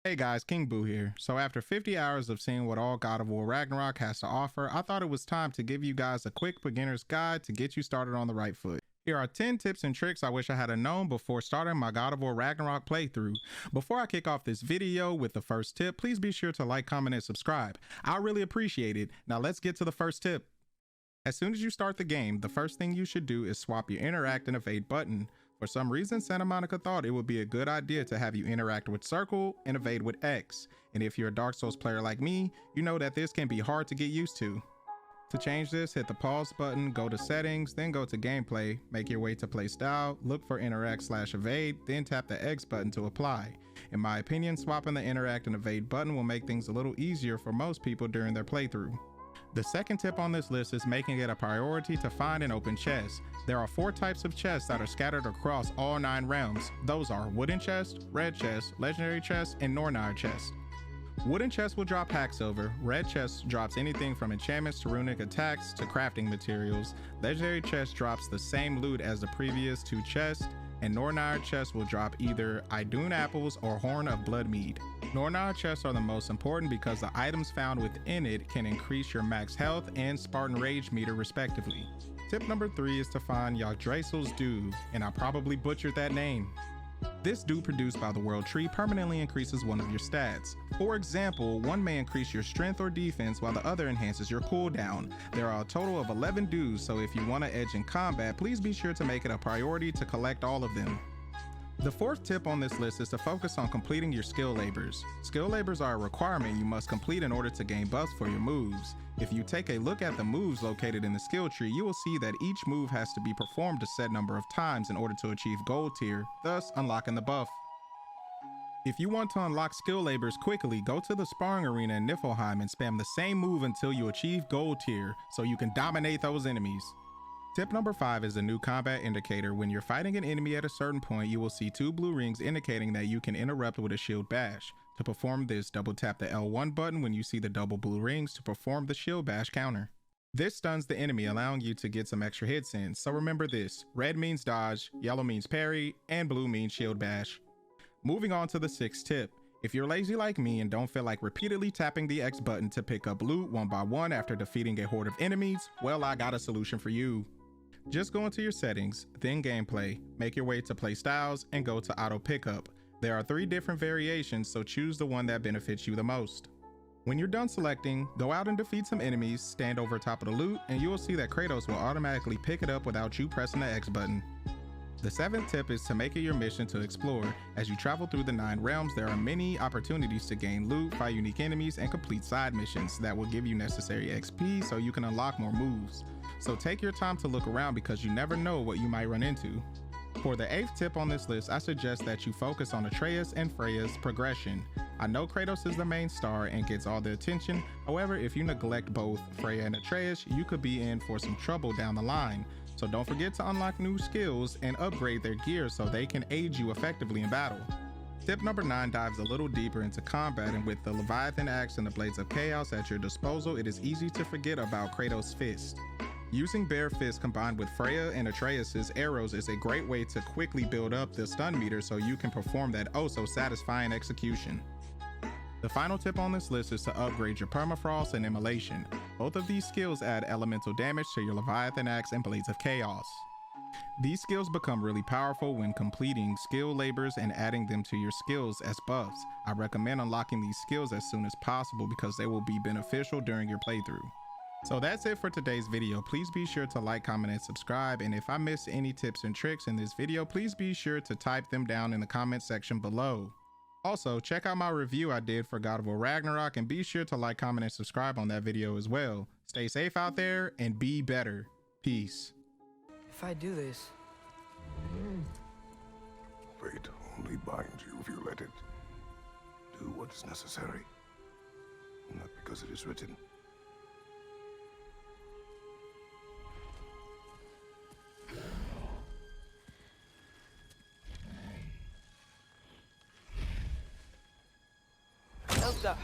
Hey guys, King Boo here. So after 50 hours of seeing what all God of War Ragnarok has to offer, I thought it was time to give you guys a quick beginner's guide to get you started on the right foot. Here are 10 tips and tricks I wish I had known before starting my God of War Ragnarok playthrough. Before I kick off this video with the first tip, please be sure to like, comment, and subscribe. I'll really appreciate it. Now let's get to the first tip. As soon as you start the game, the first thing you should do is swap your interact and evade button. For some reason, Santa Monica thought it would be a good idea to have you interact with circle and evade with X. And if you're a Dark Souls player like me, you know that this can be hard to get used to. To change this, hit the pause button, go to settings, then go to gameplay, make your way to play style, look for interact/evade, then tap the X button to apply. In my opinion, swapping the interact and evade button will make things a little easier for most people during their playthrough. The second tip on this list is making it a priority to find and open chests. There are 4 types of chests that are scattered across all 9 realms. Those are wooden chest, red chest, legendary chest, and Nornir chest. Wooden chest will drop hack silver, red chest drops anything from enchantments to runic attacks to crafting materials, legendary chest drops the same loot as the previous 2 chests, and Nornir chest will drop either Idun apples or Horn of Bloodmead. Nornir chests are the most important because the items found within it can increase your max health and Spartan rage meter respectively. Tip number 3 is to find Yggdrasil's dew, and I probably butchered that name. This dew produced by the world tree permanently increases one of your stats. For example, one may increase your strength or defense while the other enhances your cooldown. There are a total of 11 dews, so if you want to edge in combat, please be sure to make it a priority to collect all of them. The 4th tip on this list is to focus on completing your skill labors. Skill labors are a requirement you must complete in order to gain buffs for your moves. If you take a look at the moves located in the skill tree, you will see that each move has to be performed a set number of times in order to achieve gold tier, thus unlocking the buff. If you want to unlock skill labors quickly, go to the sparring arena in Niflheim and spam the same move until you achieve gold tier, so you can dominate those enemies. Tip number 5 is a new combat indicator. When you're fighting an enemy at a certain point, you will see 2 blue rings indicating that you can interrupt with a shield bash. To perform this, double tap the L1 button when you see the double blue rings to perform the shield bash counter. This stuns the enemy, allowing you to get some extra hits in, so remember this: red means dodge, yellow means parry, and blue means shield bash. Moving on to the 6th tip. If you're lazy like me and don't feel like repeatedly tapping the X button to pick up loot one by one after defeating a horde of enemies, well, I got a solution for you. Just go into your settings, then gameplay, make your way to play styles, and go to auto pickup. There are 3 different variations, so choose the one that benefits you the most. When you're done selecting, go out and defeat some enemies, stand over top of the loot, and you will see that Kratos will automatically pick it up without you pressing the X button. The 7th tip is to make it your mission to explore. As you travel through the 9 realms, there are many opportunities to gain loot, fight unique enemies, and complete side missions that will give you necessary XP so you can unlock more moves. So take your time to look around because you never know what you might run into. For the 8th tip on this list, I suggest that you focus on Atreus and Freya's progression. I know Kratos is the main star and gets all the attention, however, if you neglect both Freya and Atreus, you could be in for some trouble down the line. So don't forget to unlock new skills and upgrade their gear so they can aid you effectively in battle. Tip number 9 dives a little deeper into combat, and with the Leviathan axe and the Blades of Chaos at your disposal, it is easy to forget about Kratos' fist. Using bare fist combined with Freya and Atreus' arrows is a great way to quickly build up the stun meter so you can perform that oh so satisfying execution. The final tip on this list is to upgrade your permafrost and immolation. Both of these skills add elemental damage to your Leviathan axe and Blades of Chaos. These skills become really powerful when completing skill labors and adding them to your skills as buffs. I recommend unlocking these skills as soon as possible because they will be beneficial during your playthrough. So that's it for today's video. Please be sure to like, comment, and subscribe. And if I missed any tips and tricks in this video, please be sure to type them down in the comment section below. Also, check out my review I did for God of War Ragnarok and be sure to like, comment, and subscribe on that video as well. Stay safe out there and be better. Peace. If I do this... Fate only binds you if you let it. Do what is necessary. Not because it is written. Elsa!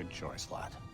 good choice, lad.